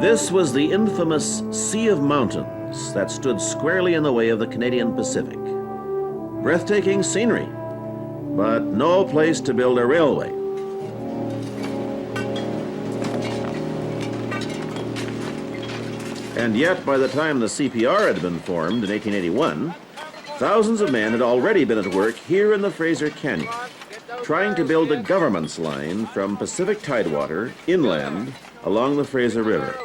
This was the infamous Sea of Mountains that stood squarely in the way of the Canadian Pacific. Breathtaking scenery, but no place to build a railway. And yet, by the time the CPR had been formed in 1881, thousands of men had already been at work here in the Fraser Canyon, trying to build a government's line from Pacific Tidewater inland along the Fraser River.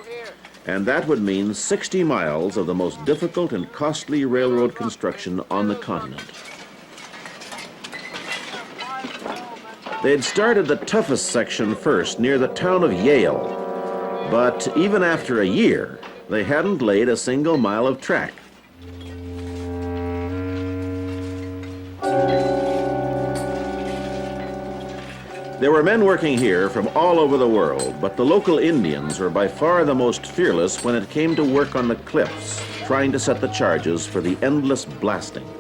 And that would mean 60 miles of the most difficult and costly railroad construction on the continent. They'd started the toughest section first, near the town of Yale. But even after a year, they hadn't laid a single mile of track. There were men working here from all over the world, but the local Indians were by far the most fearless when it came to work on the cliffs, trying to set the charges for the endless blasting.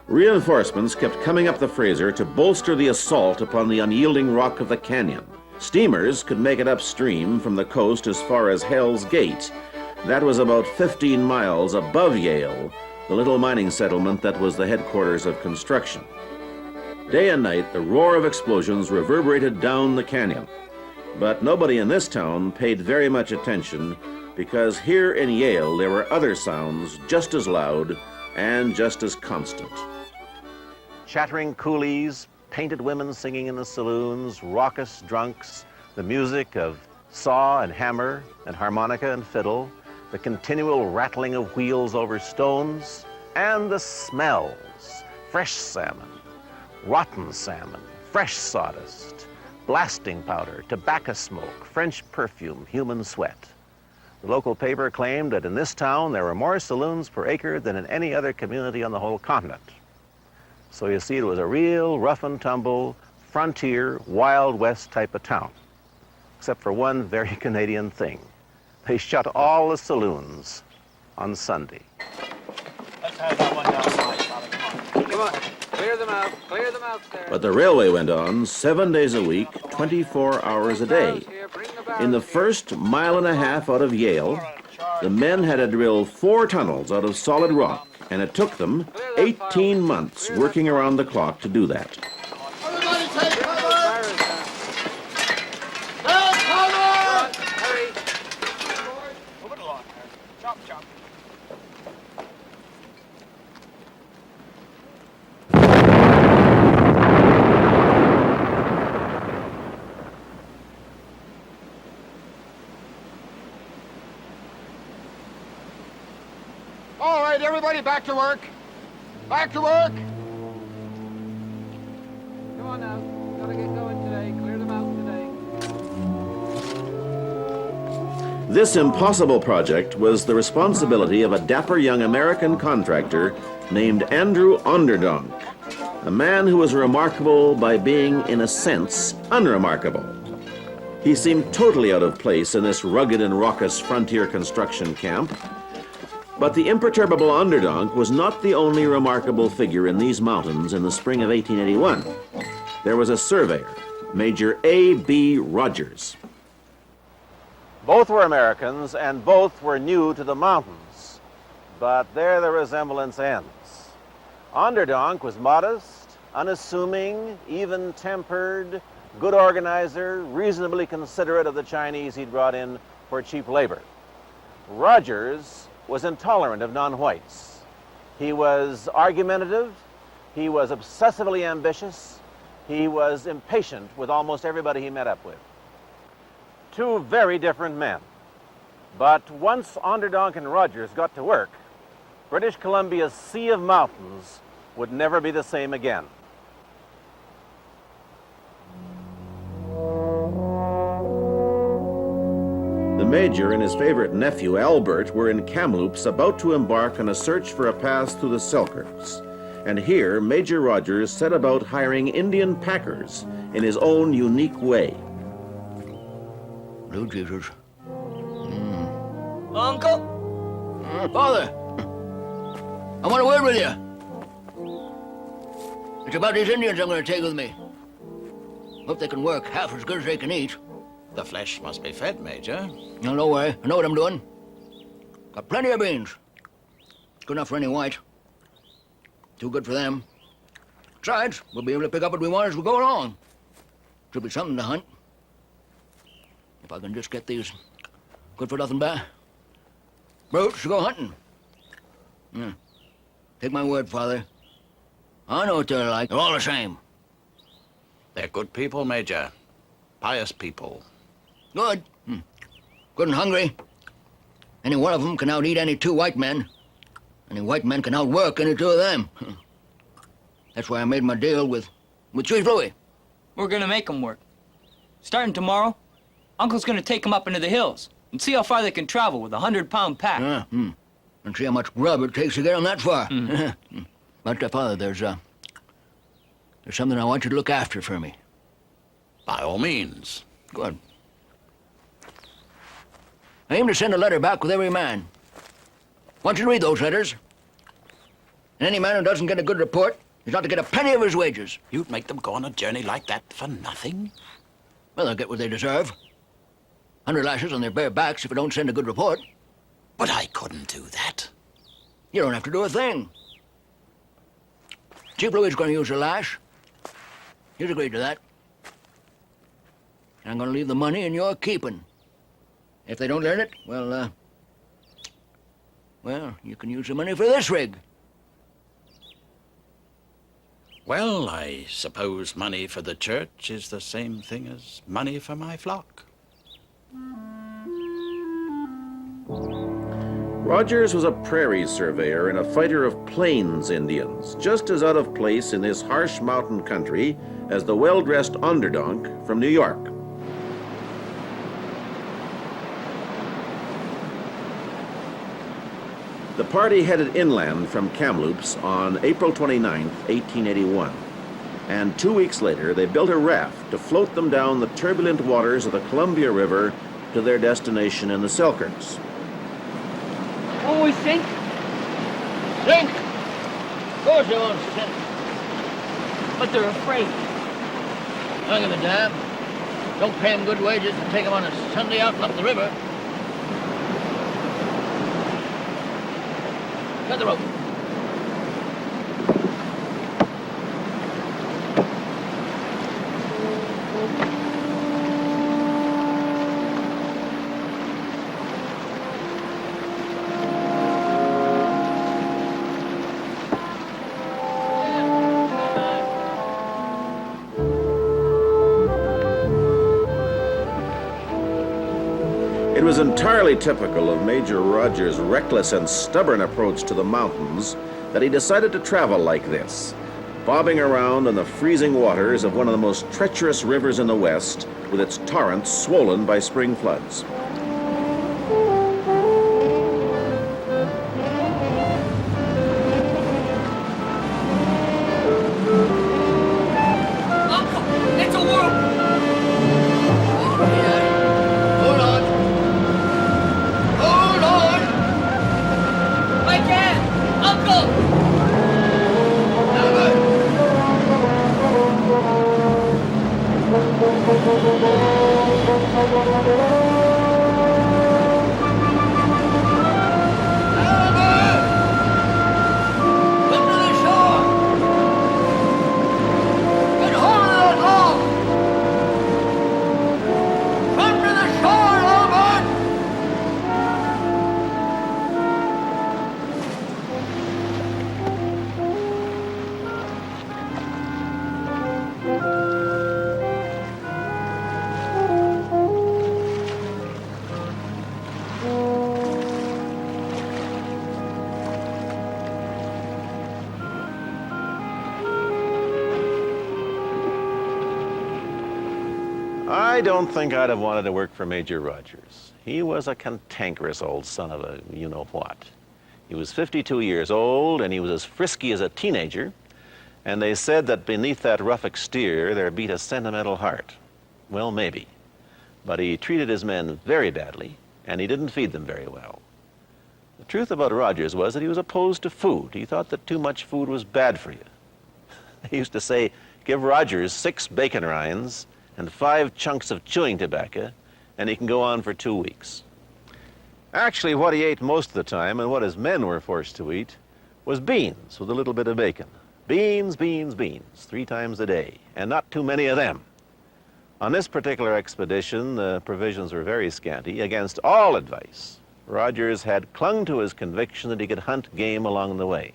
Reinforcements kept coming up the Fraser to bolster the assault upon the unyielding rock of the canyon. Steamers could make it upstream from the coast as far as Hell's Gate. That was about 15 miles above Yale, the little mining settlement that was the headquarters of construction. Day and night, the roar of explosions reverberated down the canyon. But nobody in this town paid very much attention, because here in Yale there were other sounds just as loud and just as constant. Chattering coolies, painted women singing in the saloons, raucous drunks, the music of saw and hammer and harmonica and fiddle, the continual rattling of wheels over stones, and the smells: fresh salmon, rotten salmon, fresh sawdust, blasting powder, tobacco smoke, French perfume, human sweat. The local paper claimed that in this town there were more saloons per acre than in any other community on the whole continent. So you see, it was a real rough and tumble, frontier, Wild West type of town, except for one very Canadian thing. They shut all the saloons on Sunday. Let's have that one down. Come on, clear them out there. But the railway went on 7 days a week, 24 hours a day. In the first mile and a half out of Yale, the men had to drill 4 tunnels out of solid rock, and it took them 18 months working around the clock to do that. Everybody take cover! Take cover! Hurry! Move it along there. Chop, chop. All right, everybody, back to work. Back to work. Come on now. Gotta get going today. Clear them out today. This impossible project was the responsibility of a dapper young American contractor named Andrew Onderdonk, a man who was remarkable by being, in a sense, unremarkable. He seemed totally out of place in this rugged and raucous frontier construction camp. But the imperturbable Onderdonk was not the only remarkable figure in these mountains in the spring of 1881. There was a surveyor, Major A.B. Rogers. Both were Americans, and both were new to the mountains. But there the resemblance ends. Onderdonk was modest, unassuming, even-tempered, good organizer, reasonably considerate of the Chinese he'd brought in for cheap labor. Rogers was intolerant of non-whites. He was argumentative, he was obsessively ambitious, he was impatient with almost everybody he met up with. Two very different men. But once Onderdonk and Rogers got to work, British Columbia's sea of mountains would never be the same again. The Major and his favorite nephew, Albert, were in Kamloops about to embark on a search for a pass through the Selkirks. And here, Major Rogers set about hiring Indian packers in his own unique way. Blue Jesus. Uncle? Father, I want a word with you. It's about these Indians I'm going to take with me. Hope they can work half as good as they can eat. The flesh must be fed, Major. No, don't worry. I know what I'm doing. Got plenty of beans. Good enough for any white. Too good for them. Besides, we'll be able to pick up what we want as we go along. Should be something to hunt. If I can just get these good-for-nothing brutes to go hunting. Yeah. Take my word, Father. I know what they're like. They're all the same. They're good people, Major. Pious people. Good. Good and hungry. Any one of them can out-eat any two white men. Any white men can outwork any two of them. That's why I made my deal with Chief Louis. We're gonna make them work. Starting tomorrow, Uncle's gonna take them up into the hills and see how far they can travel with a 100-pound pack. And see how much grub it takes to get them that far. But, Father, there's something I want you to look after for me. By all means. Good. I aim to send a letter back with every man. Want you to read those letters. And any man who doesn't get a good report is not to get a penny of his wages. You'd make them go on a journey like that for nothing? Well, they'll get what they deserve. 100 lashes on their bare backs if I don't send a good report. But I couldn't do that. You don't have to do a thing. Chief Louis is going to use a lash. He's agreed to that. And I'm going to leave the money in your keeping. If they don't earn it, well, you can use the money for this rig. Well, I suppose money for the church is the same thing as money for my flock. Rogers was a prairie surveyor and a fighter of plains Indians, just as out of place in this harsh mountain country as the well-dressed Onderdonk from New York. The party headed inland from Kamloops on April 29, 1881. And 2 weeks later, they built a raft to float them down the turbulent waters of the Columbia River to their destination in the Selkirks. Will we sink? Sink! Of course they won't sink. But they're afraid. I don't give a damn. Don't pay them good wages and take them on a Sunday out and up the river. Cut the rope. It was entirely typical of Major Rogers' reckless and stubborn approach to the mountains that he decided to travel like this, bobbing around in the freezing waters of one of the most treacherous rivers in the West, with its torrents swollen by spring floods. Uncle, it's a whirlpool! Hold on! I can! Uncle! Now, good. I don't think I'd have wanted to work for Major Rogers. He was a cantankerous old son of a you-know-what. He was 52 years old, and he was as frisky as a teenager, and they said that beneath that rough exterior there beat a sentimental heart. Well, maybe. But he treated his men very badly, and he didn't feed them very well. The truth about Rogers was that he was opposed to food. He thought that too much food was bad for you. He used to say, give Rogers 6 bacon rinds and 5 chunks of chewing tobacco, and he can go on for 2 weeks. Actually, what he ate most of the time, and what his men were forced to eat, was beans with a little bit of bacon. Beans, beans, beans, 3 times a day, and not too many of them. On this particular expedition, the provisions were very scanty. Against all advice, Rogers had clung to his conviction that he could hunt game along the way.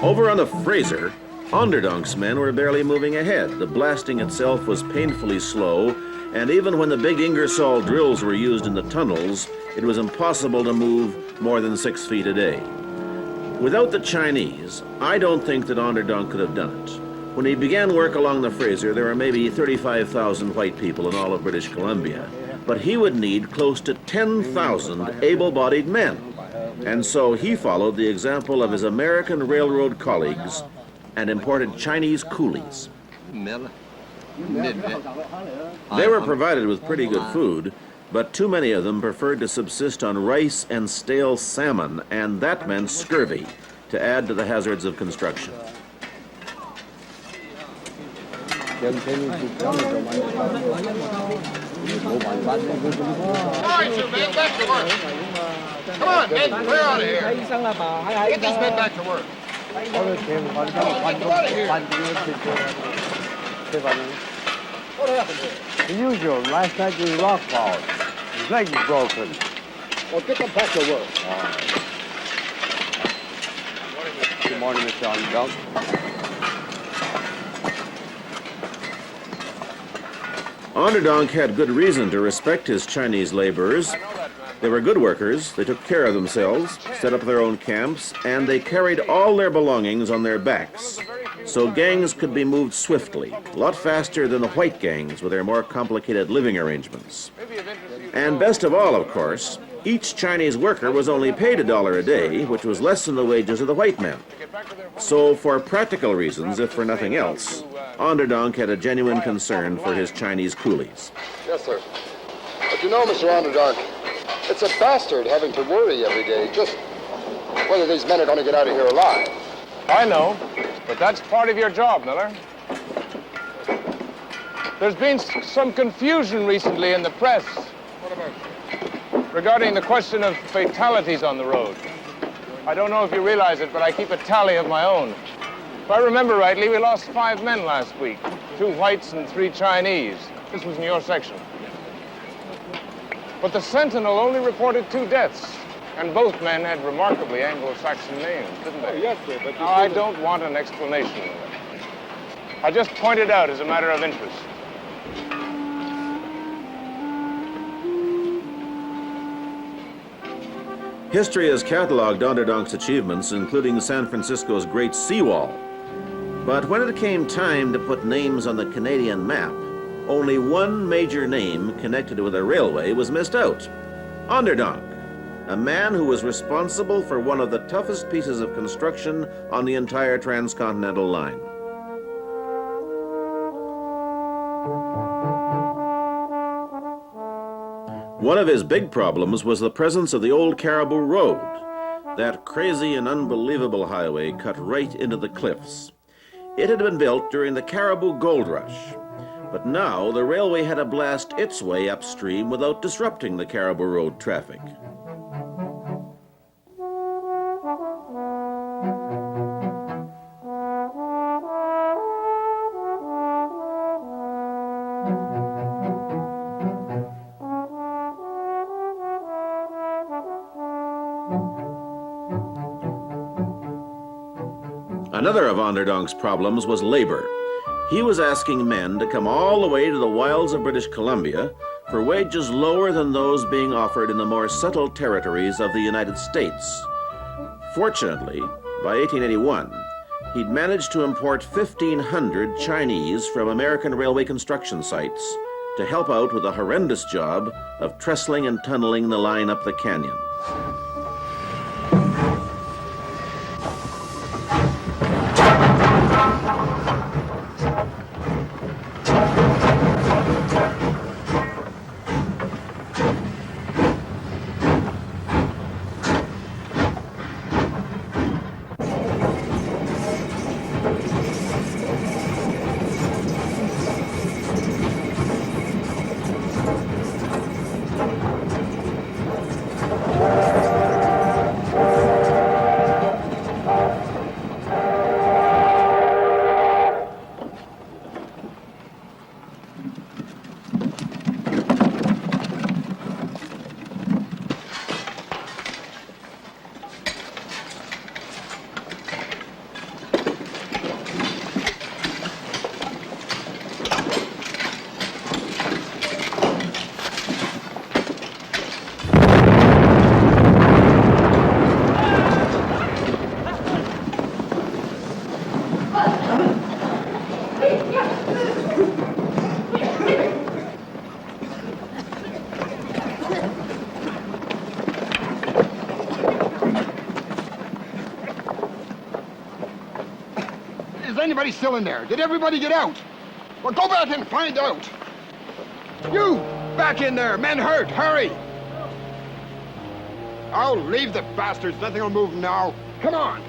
Over on the Fraser, Onderdonk's men were barely moving ahead. The blasting itself was painfully slow, and even when the big Ingersoll drills were used in the tunnels, it was impossible to move more than 6 feet a day. Without the Chinese, I don't think that Onderdonk could have done it. When he began work along the Fraser, there were maybe 35,000 white people in all of British Columbia, but he would need close to 10,000 able-bodied men. And so he followed the example of his American railroad colleagues and imported Chinese coolies. They were provided with pretty good food, but too many of them preferred to subsist on rice and stale salmon, and that meant scurvy, to add to the hazards of construction. All right, you men, back to work. Come on, men, clear out of here. Get these men back to work. Get out of here. What happened here? The usual. Last night was rock fall. His leg is broken. Well, get them back to work. Good morning, Mr. Onderdonk. Onderdonk had good reason to respect his Chinese laborers. They were good workers, they took care of themselves, set up their own camps, and they carried all their belongings on their backs. So gangs could be moved swiftly, a lot faster than the white gangs with their more complicated living arrangements. And best of all, of course, each Chinese worker was only paid $1 a day, which was less than the wages of the white men. So for practical reasons, if for nothing else, Onderdonk had a genuine concern for his Chinese coolies. Yes, sir. But you know, Mr. Onderdonk, it's a bastard having to worry every day just whether these men are going to get out of here alive. I know, but that's part of your job, Miller. There's been some confusion recently in the press. What about? Regarding the question of fatalities on the road. I don't know if you realize it, but I keep a tally of my own. If I remember rightly, we lost 5 men last week, 2 whites and 3 Chinese. This was in your section. But the Sentinel only reported 2 deaths, and both men had remarkably Anglo-Saxon names, didn't they? Oh, yes, sir, but Now, I don't want an explanation. I just point it out as a matter of interest. History has catalogued Onderdonk's achievements, including San Francisco's Great Seawall. But when it came time to put names on the Canadian map, only one major name connected with a railway was missed out: Onderdonk, a man who was responsible for one of the toughest pieces of construction on the entire transcontinental line. One of his big problems was the presence of the old Caribou Road, that crazy and unbelievable highway cut right into the cliffs. It had been built during the Caribou Gold Rush, but now the railway had to blast its way upstream without disrupting the Caribou Road traffic. Another of Onderdonk's problems was labor. He was asking men to come all the way to the wilds of British Columbia for wages lower than those being offered in the more settled territories of the United States. Fortunately, by 1881, he'd managed to import 1,500 Chinese from American railway construction sites to help out with the horrendous job of trestling and tunneling the line up the canyon. Is anybody still in there? Did everybody get out? Well, go back and find out. You, back in there. Men hurt. Hurry. Oh, leave the bastards. Nothing will move them now. Come on.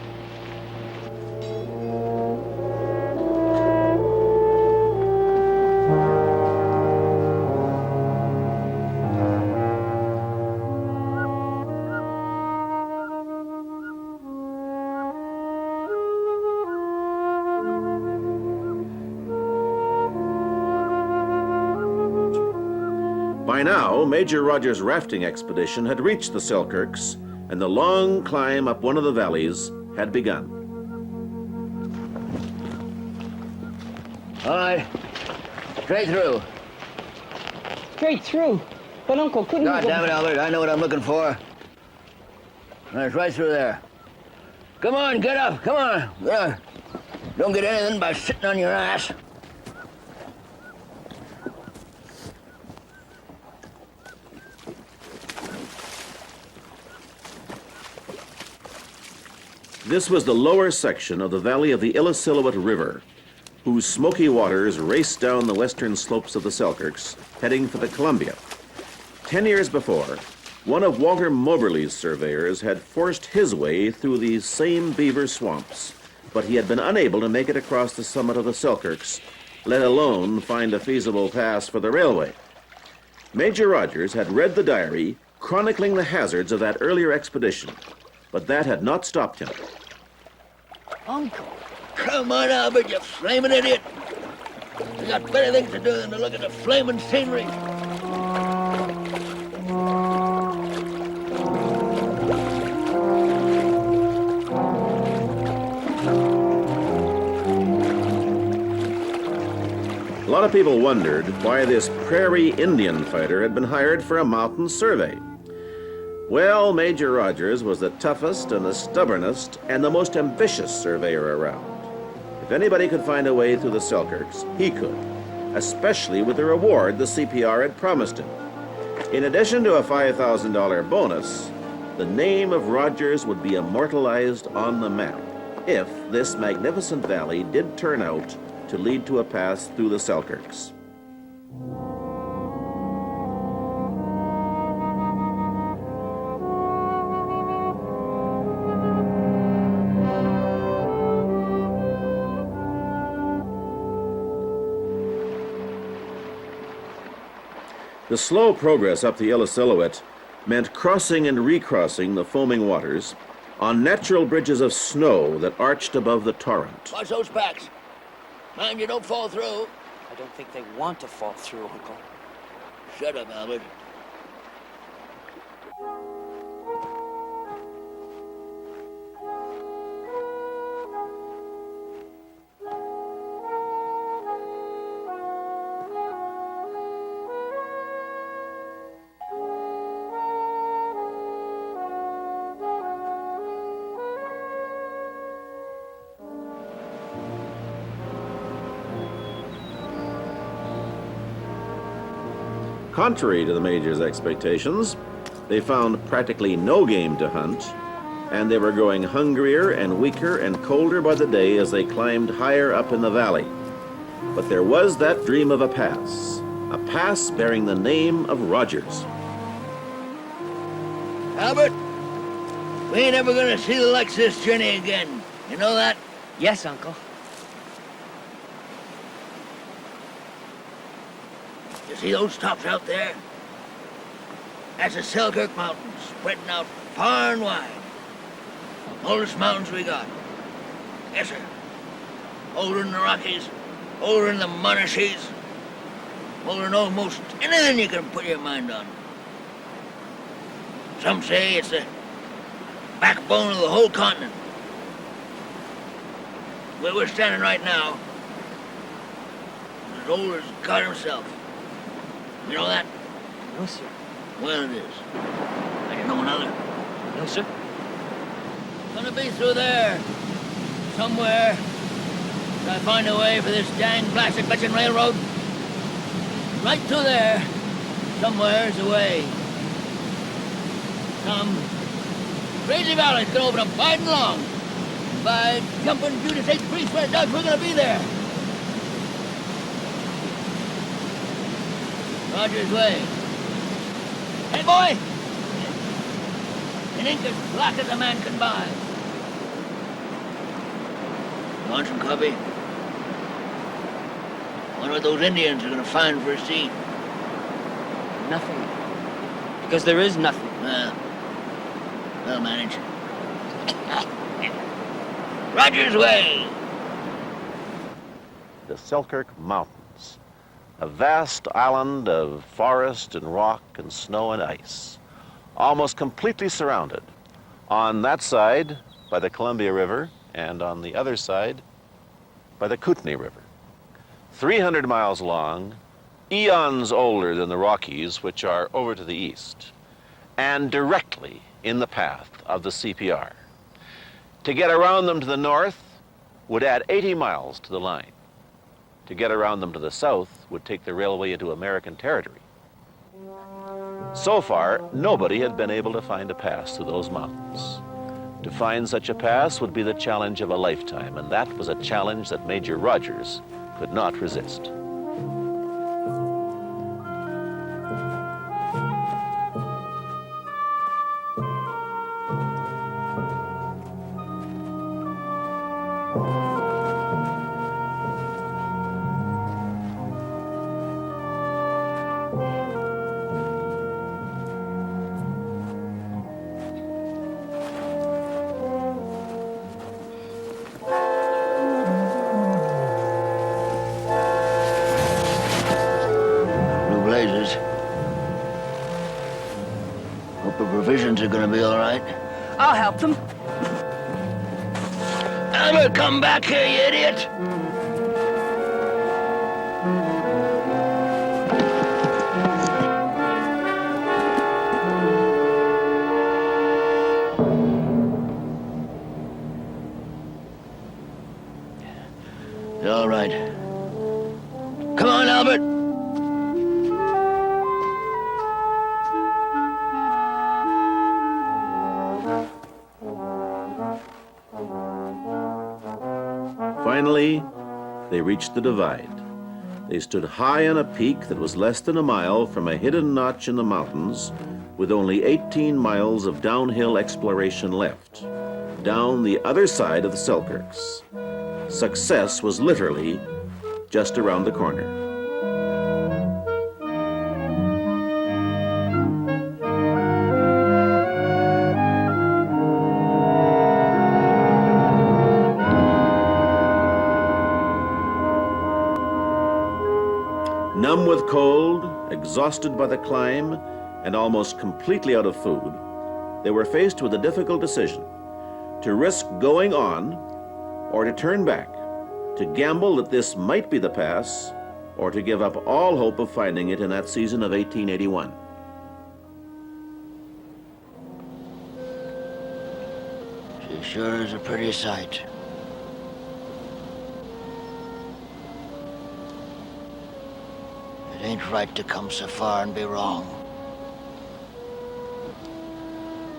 By now, Major Rogers' rafting expedition had reached the Selkirks, and the long climb up one of the valleys had begun. All right. Straight through. Straight through? But Uncle, couldn't God you damn it, Albert. I know what I'm looking for. It's right through there. Come on, get up. Come on. Don't get anything by sitting on your ass. This was the lower section of the valley of the Illecillewaet River, whose smoky waters raced down the western slopes of the Selkirks, heading for the Columbia. 10 years before, one of Walter Moberly's surveyors had forced his way through these same beaver swamps, but he had been unable to make it across the summit of the Selkirks, let alone find a feasible pass for the railway. Major Rogers had read the diary chronicling the hazards of that earlier expedition, but that had not stopped him. Uncle. Come on, Albert, you flaming idiot. You got better things to do than to look at the flaming scenery. A lot of people wondered why this prairie Indian fighter had been hired for a mountain survey. Well, Major Rogers was the toughest and the stubbornest and the most ambitious surveyor around. If anybody could find a way through the Selkirks, he could, especially with the reward the CPR had promised him. In addition to a $5,000 bonus, the name of Rogers would be immortalized on the map if this magnificent valley did turn out to lead to a pass through the Selkirks. The slow progress up the Illecillewaet meant crossing and recrossing the foaming waters on natural bridges of snow that arched above the torrent. Watch those backs. Mind you don't fall through. I don't think they want to fall through, Uncle. Shut up, Albert. Contrary to the Major's expectations, they found practically no game to hunt, and they were growing hungrier and weaker and colder by the day as they climbed higher up in the valley. But there was that dream of a pass bearing the name of Rogers. Albert, we ain't ever gonna see the likes of this journey again. You know that? Yes, Uncle. You see those tops out there? That's the Selkirk Mountains, spreading out far and wide. Oldest mountains we got. Yes, sir. Older than the Rockies, older than the Monachees, older than almost anything you can put your mind on. Some say it's the backbone of the whole continent. Where we're standing right now is as old as God himself. You know that? No, sir. Well, it is. I can know another. No, sir. Gonna be through there. Somewhere. Till I find a way for this dang blasted bitchin' railroad. Right through there. Somewhere's the way. Some crazy valley's gonna open up wide and long. By jumping Judas H. Priest where it does, we're gonna be there. Rogers Way. Hey, boy! An ink as black as a man can buy. You want some coffee? Wonder what those Indians are gonna find for a seed. Nothing. Because there is nothing. Well managed. Rogers Way. The Selkirk Mountains, a vast island of forest and rock and snow and ice, almost completely surrounded. On that side by the Columbia River, and on the other side by the Kootenai River. 300 miles long, eons older than the Rockies, which are over to the east, and directly in the path of the CPR. To get around them to the north would add 80 miles to the line. To get around them to the south would take the railway into American territory. So far, nobody had been able to find a pass through those mountains. To find such a pass would be the challenge of a lifetime, and that was a challenge that Major Rogers could not resist. Hope the provisions are gonna be all right. I'll help them. Albert, come back here, you idiot! You're all right. Come on, Albert! Finally, they reached the divide. They stood high on a peak that was less than a mile from a hidden notch in the mountains, with only 18 miles of downhill exploration left, down the other side of the Selkirks. Success was literally just around the corner. Numb with cold, exhausted by the climb, and almost completely out of food, they were faced with a difficult decision: to risk going on or to turn back, to gamble that this might be the pass, or to give up all hope of finding it in that season of 1881. She sure is a pretty sight. It ain't right to come so far and be wrong.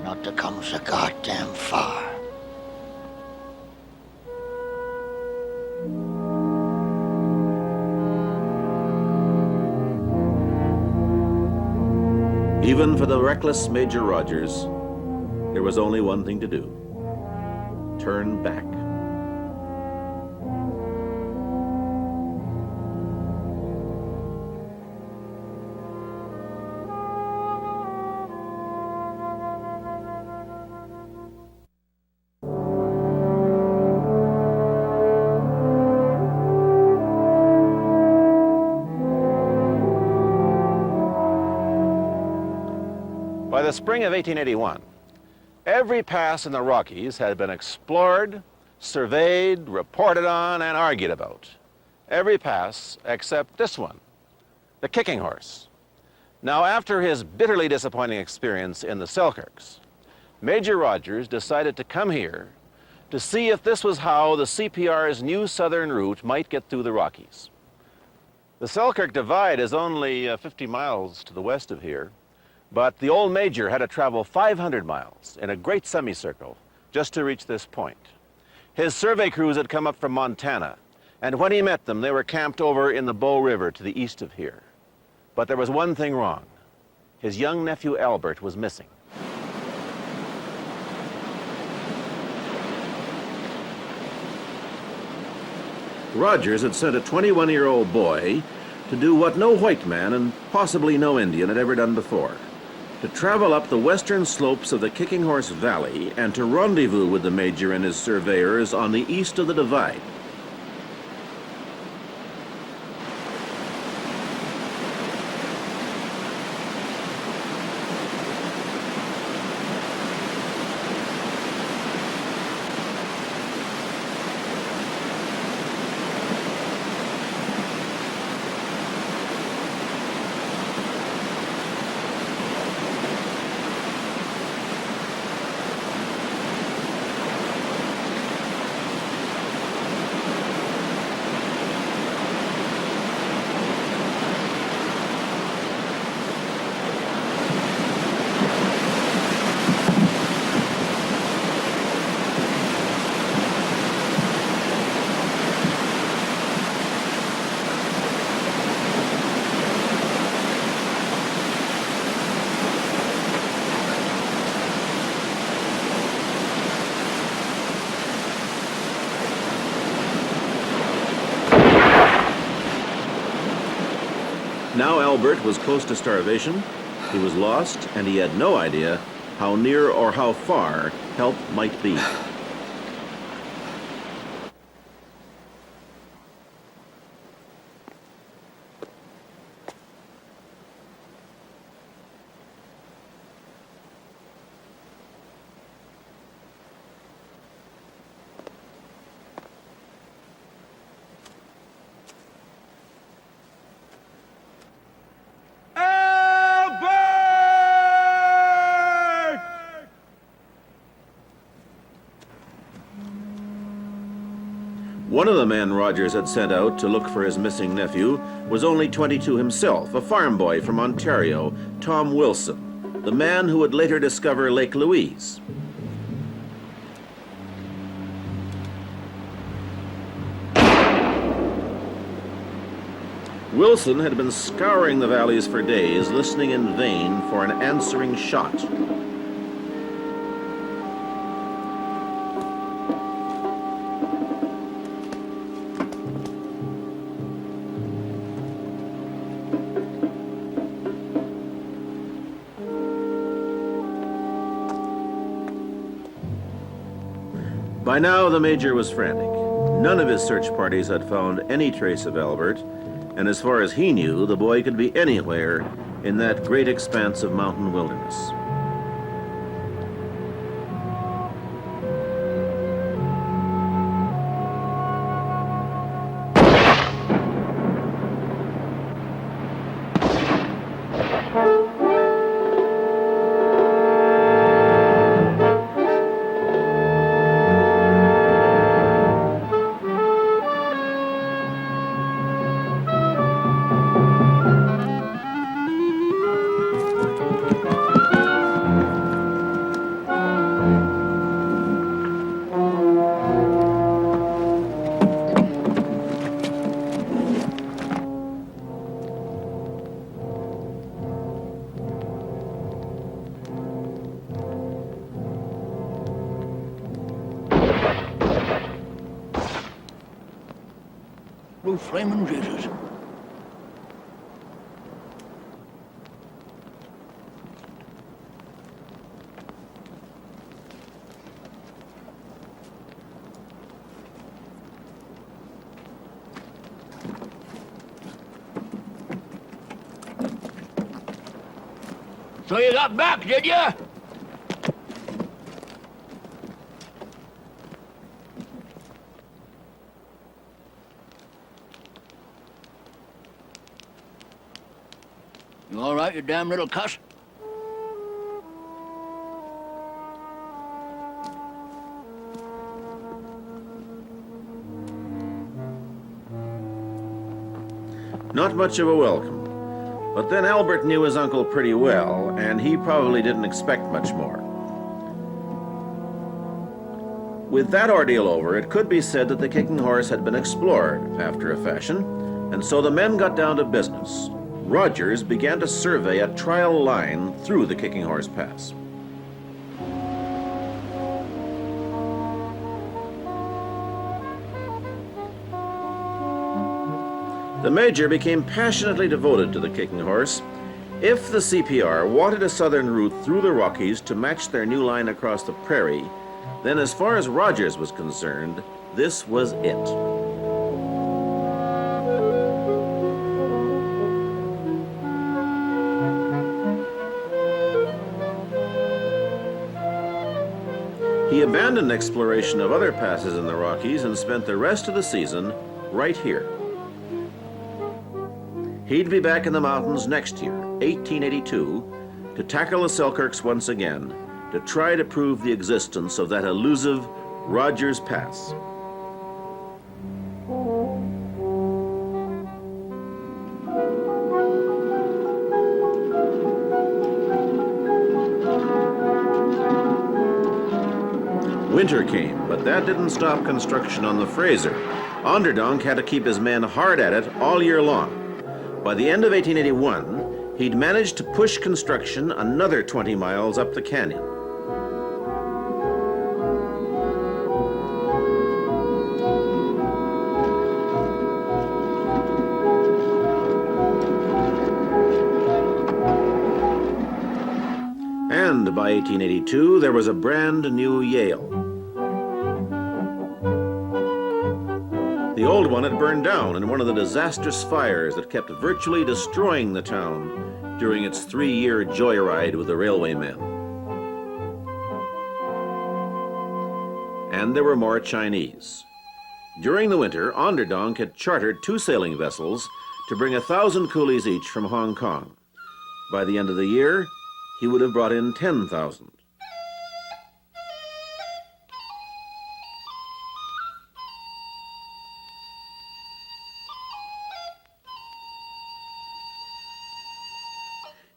Not to come so goddamn far. Even for the reckless Major Rogers, there was only one thing to do: turn back. By the spring of 1881, every pass in the Rockies had been explored, surveyed, reported on, and argued about. Every pass except this one, the Kicking Horse. Now, after his bitterly disappointing experience in the Selkirks, Major Rogers decided to come here to see if this was how the CPR's new southern route might get through the Rockies. The Selkirk Divide is only 50 miles to the west of here, but the old Major had to travel 500 miles in a great semicircle just to reach this point. His survey crews had come up from Montana, and when he met them, they were camped over in the Bow River to the east of here. But there was one thing wrong. His young nephew Albert was missing. Rogers had sent a 21-year-old boy to do what no white man and possibly no Indian had ever done before: to travel up the western slopes of the Kicking Horse Valley and to rendezvous with the Major and his surveyors on the east of the Divide. Now Albert was close to starvation, he was lost, and he had no idea how near or how far help might be. One of the men Rogers had sent out to look for his missing nephew was only 22 himself, a farm boy from Ontario, Tom Wilson, the man who would later discover Lake Louise. Wilson had been scouring the valleys for days, listening in vain for an answering shot. By now, the Major was frantic. None of his search parties had found any trace of Albert, and as far as he knew, the boy could be anywhere in that great expanse of mountain wilderness. Blue flaming Jesus. So you got back, did ya? You all right, you damn little cuss? Not much of a welcome. But then Albert knew his uncle pretty well, and he probably didn't expect much more. With that ordeal over, it could be said that the Kicking Horse had been explored after a fashion, and so the men got down to business. Rogers began to survey a trial line through the Kicking Horse Pass. The Major became passionately devoted to the Kicking Horse. If the CPR wanted a southern route through the Rockies to match their new line across the prairie, then as far as Rogers was concerned, this was it. He abandoned exploration of other passes in the Rockies and spent the rest of the season right here. He'd be back in the mountains next year, 1882, to tackle the Selkirks once again, to try to prove the existence of that elusive Rogers Pass. Winter came, but that didn't stop construction on the Fraser. Onderdonk had to keep his men hard at it all year long. By the end of 1881, he'd managed to push construction another 20 miles up the canyon. And by 1882, there was a brand new Yale. The old one had burned down in one of the disastrous fires that kept virtually destroying the town during its 3-year joyride with the railwaymen. And there were more Chinese. During the winter, Onderdonk had chartered 2 sailing vessels to bring 1,000 coolies each from Hong Kong. By the end of the year, he would have brought in 10,000.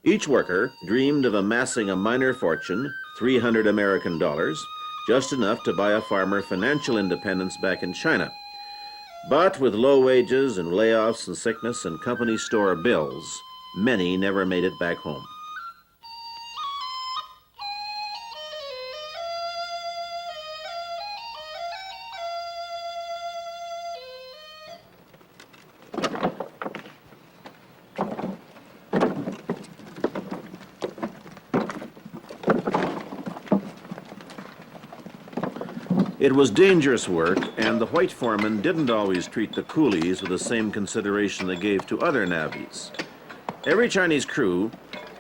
Each worker dreamed of amassing a minor fortune, $300 American, just enough to buy a farmer financial independence back in China. But with low wages and layoffs and sickness and company store bills, many never made it back home. It was dangerous work, and the white foreman didn't always treat the coolies with the same consideration they gave to other navvies. Every Chinese crew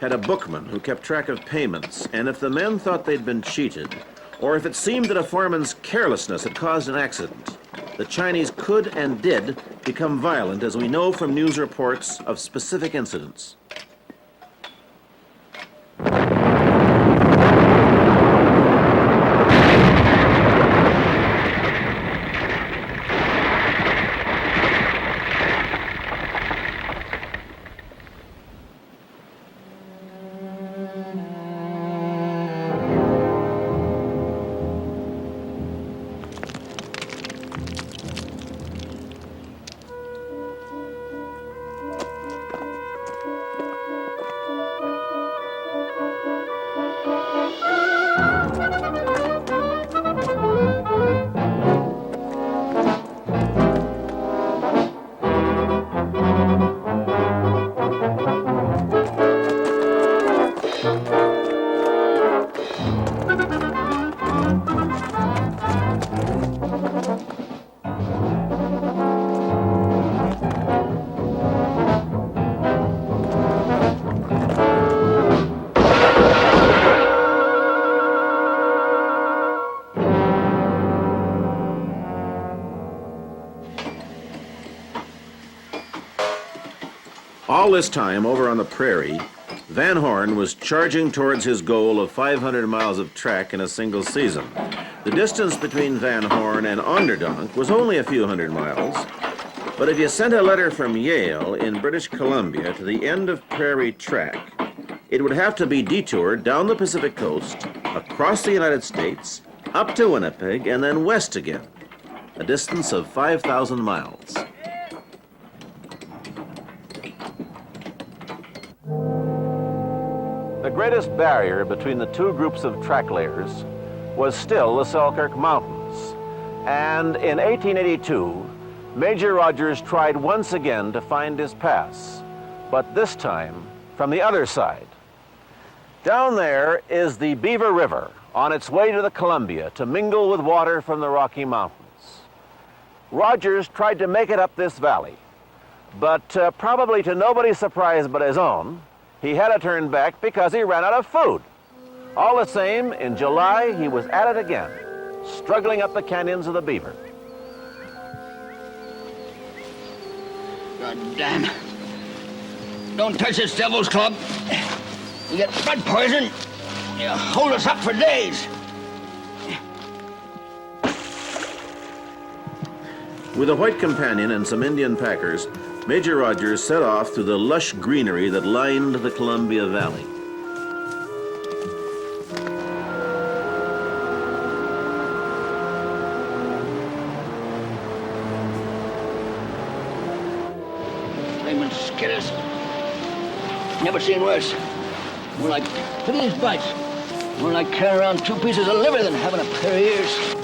had a bookman who kept track of payments, and if the men thought they'd been cheated, or if it seemed that a foreman's carelessness had caused an accident, the Chinese could and did become violent, as we know from news reports of specific incidents. All this time, over on the prairie, Van Horn was charging towards his goal of 500 miles of track in a single season. The distance between Van Horn and Onderdonk was only a few hundred miles, but if you sent a letter from Yale in British Columbia to the end of prairie track, it would have to be detoured down the Pacific coast, across the United States, up to Winnipeg, and then west again, a distance of 5,000 miles. The greatest barrier between the two groups of track layers was still the Selkirk Mountains. And in 1882, Major Rogers tried once again to find his pass, but this time from the other side. Down there is the Beaver River on its way to the Columbia to mingle with water from the Rocky Mountains. Rogers tried to make it up this valley, but probably to nobody's surprise but his own, he had to turn back because he ran out of food. All the same, in July, he was at it again, struggling up the canyons of the Beaver. God damn. Don't touch this devil's club. You get blood poison. You hold us up for days. With a white companion and some Indian packers, Major Rogers set off through the lush greenery that lined the Columbia Valley. Raymond Skiddas. Never seen worse. More like, look at these bites. More like carrying around 2 pieces of liver than having a pair of ears.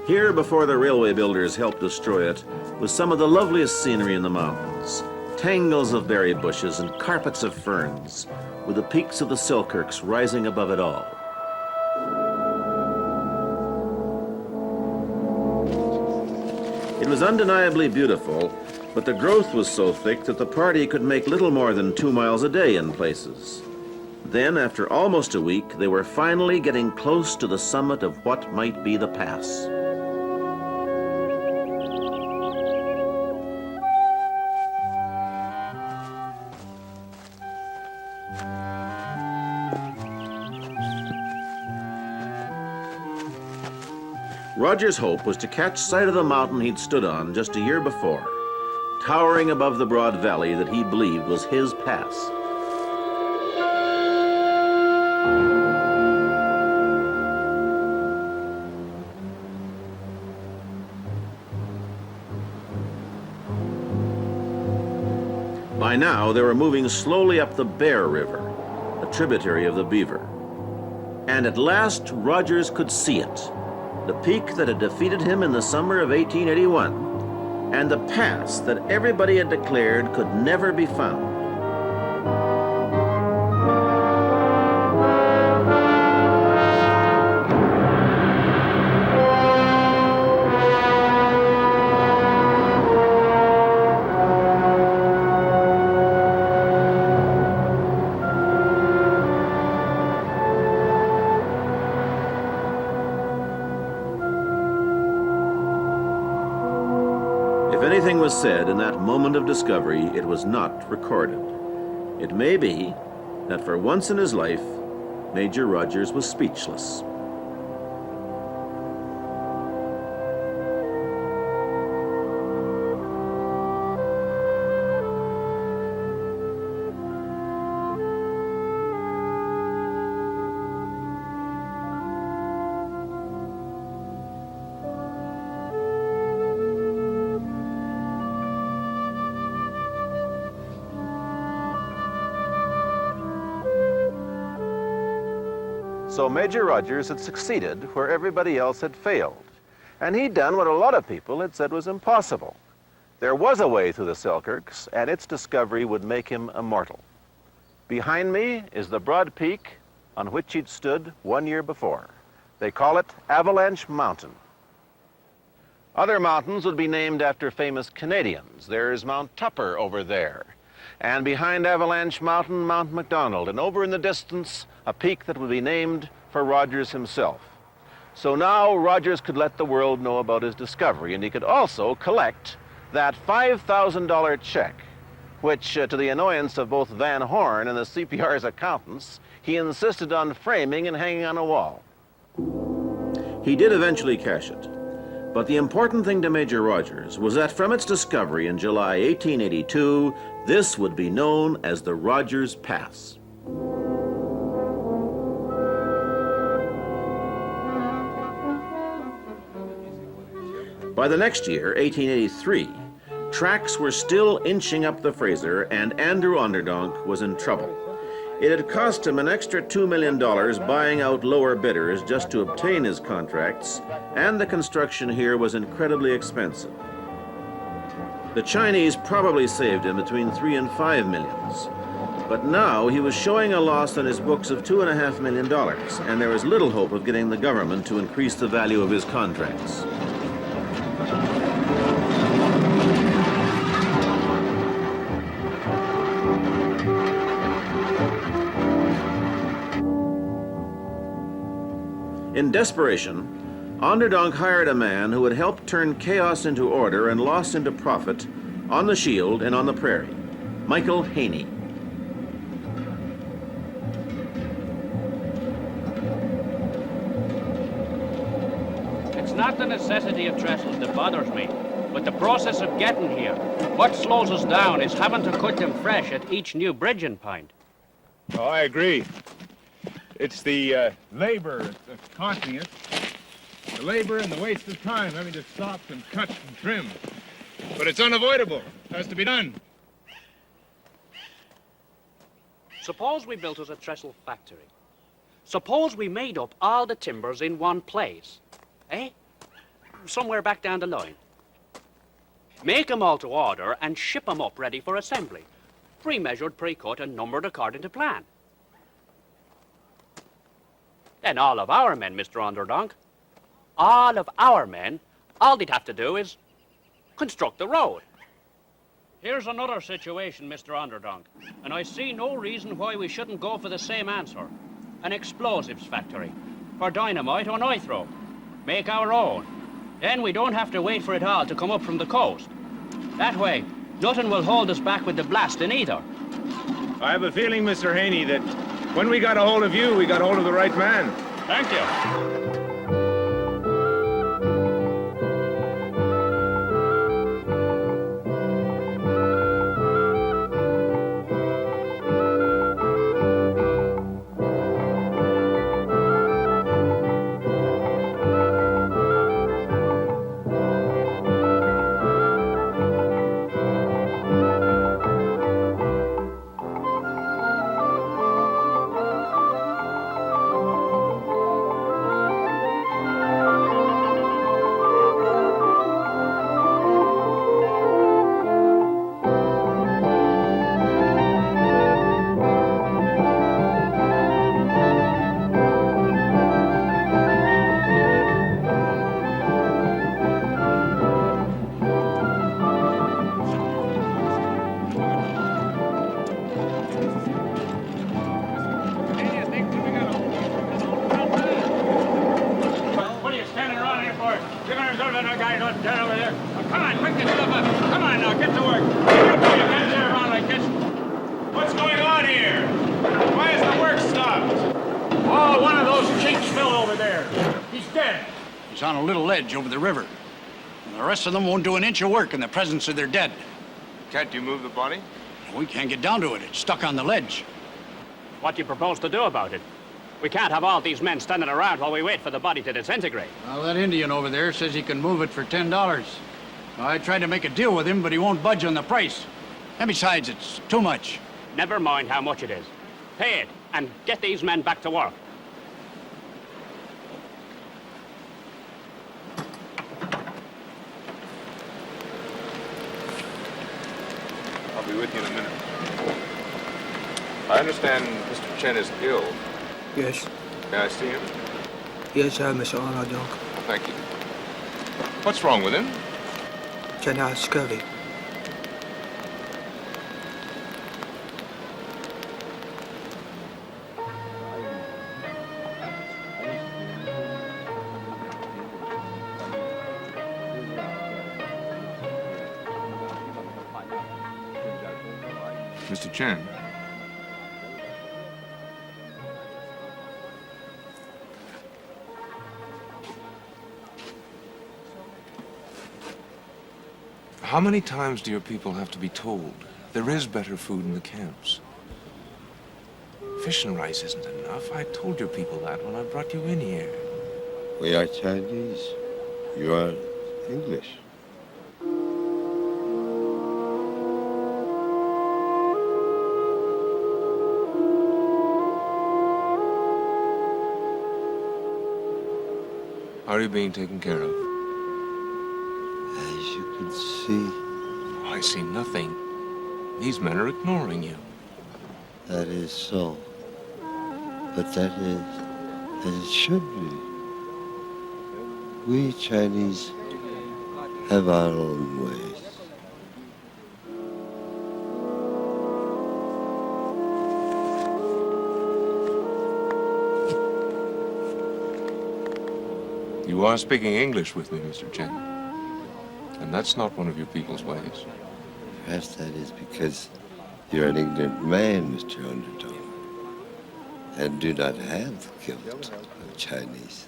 Here, before the railway builders helped destroy it, was some of the loveliest scenery in the mountains. Tangles of berry bushes and carpets of ferns, with the peaks of the Selkirks rising above it all. It was undeniably beautiful, but the growth was so thick that the party could make little more than 2 miles a day in places. Then, after almost a week, they were finally getting close to the summit of what might be the pass. Rogers' hope was to catch sight of the mountain he'd stood on just a year before, towering above the broad valley that he believed was his pass. By now, they were moving slowly up the Bear River, a tributary of the Beaver. And at last, Rogers could see it. The peak that had defeated him in the summer of 1881, and the pass that everybody had declared could never be found. If anything was said in that moment of discovery, it was not recorded. It may be that for once in his life, Major Rogers was speechless. So Major Rogers had succeeded where everybody else had failed. And he'd done what a lot of people had said was impossible. There was a way through the Selkirks, and its discovery would make him immortal. Behind me is the broad peak on which he'd stood 1 year before. They call it Avalanche Mountain. Other mountains would be named after famous Canadians. There's Mount Tupper over there. And behind Avalanche Mountain, Mount McDonald. And over in the distance, a peak that would be named for Rogers himself. So now Rogers could let the world know about his discovery, and he could also collect that $5,000 check, which, to the annoyance of both Van Horn and the CPR's accountants, he insisted on framing and hanging on a wall. He did eventually cash it, but the important thing to Major Rogers was that from its discovery in July 1882, this would be known as the Rogers Pass. By the next year, 1883, tracks were still inching up the Fraser, and Andrew Onderdonk was in trouble. It had cost him an extra $2 million buying out lower bidders just to obtain his contracts, and the construction here was incredibly expensive. The Chinese probably saved him between $3 and $5 million, but now he was showing a loss on his books of $2.5 million, and there was little hope of getting the government to increase the value of his contracts. In desperation, Onderdonk hired a man who would help turn chaos into order and loss into profit on the Shield and on the prairie, Michael Haney. It's not the necessity of trestles that bothers me, but the process of getting here. What slows us down is having to cut them fresh at each new bridging point. Oh, I agree. It's the labor that's costing it. The labor and the waste of time having to stop and cut and trim. But it's unavoidable. It has to be done. Suppose we built us a trestle factory. Suppose we made up all the timbers in one place. Eh? Somewhere back down the line. Make 'em all to order and ship 'em up ready for assembly. Pre-measured, pre-cut, and numbered according to plan. Then all of our men, Mr. Onderdonk, all of our men, all they'd have to do is construct the road. Here's another situation, Mr. Onderdonk, and I see no reason why we shouldn't go for the same answer. An explosives factory for dynamite or nitro. Make our own. Then we don't have to wait for it all to come up from the coast. That way, nothing will hold us back with the blasting either. I have a feeling, Mr. Haney, that when we got a hold of you, we got hold of the right man. Thank you. He's on a little ledge over the river. And the rest of them won't do an inch of work in the presence of their dead. Can't you move the body? We can't get down to it. It's stuck on the ledge. What do you propose to do about it? We can't have all these men standing around while we wait for the body to disintegrate. Well, that Indian over there says he can move it for $10. I tried to make a deal with him, but he won't budge on the price. And besides, it's too much. Never mind how much it is. Pay it and get these men back to work. I'll be with you in a minute. I understand Mr. Chen is ill. Yes. May I see him? Yes, Mr. Onderdonk. Thank you. What's wrong with him? Chen has scurvy. Mr. Chen. How many times do your people have to be told there is better food in the camps? Fish and rice isn't enough. I told your people that when I brought you in here. We are Chinese. You are English. How are you being taken care of? As you can see. Oh, I see nothing. These men are ignoring you. That is so. But that is as it should be. We Chinese have our own ways. You are speaking English with me, Mr. Chen. And that's not one of your people's ways. Perhaps that is because you're an ignorant man, Mr. Underdog, and do not have the guilt of Chinese.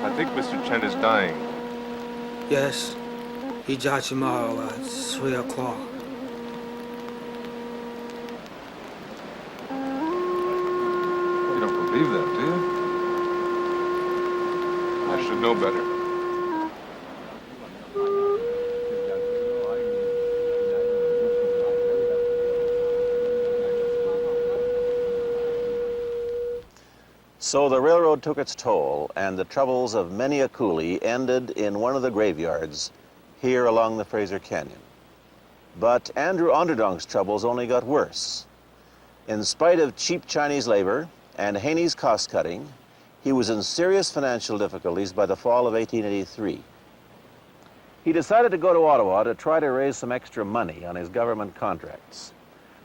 I think Mr. Chen is dying. Yes. He died tomorrow at 3 o'clock. You don't believe that, do you? I should know better. So the railroad took its toll, and the troubles of many a coolie ended in one of the graveyards here along the Fraser Canyon. But Andrew Onderdonk's troubles only got worse. In spite of cheap Chinese labor and Haney's cost-cutting, he was in serious financial difficulties by the fall of 1883. He decided to go to Ottawa to try to raise some extra money on his government contracts.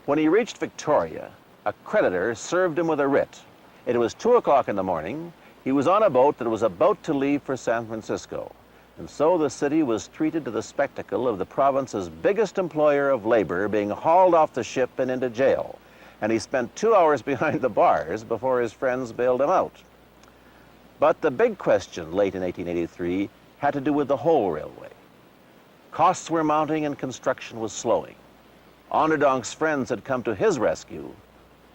When he reached Victoria, a creditor served him with a writ. It was 2 o'clock in the morning. He was on a boat that was about to leave for San Francisco. And so the city was treated to the spectacle of the province's biggest employer of labor being hauled off the ship and into jail. And he spent 2 hours behind the bars before his friends bailed him out. But the big question late in 1883 had to do with the whole railway. Costs were mounting and construction was slowing. Onderdonk's friends had come to his rescue,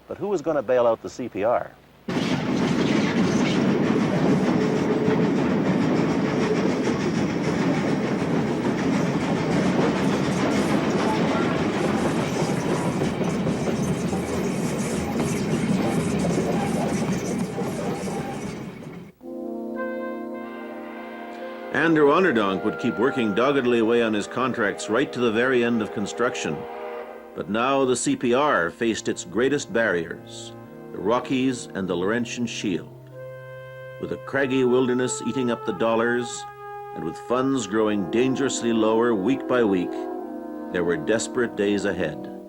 but who was going to bail out the CPR? Andrew Onderdonk would keep working doggedly away on his contracts right to the very end of construction. But now the CPR faced its greatest barriers, the Rockies and the Laurentian Shield. With a craggy wilderness eating up the dollars, and with funds growing dangerously lower week by week, there were desperate days ahead.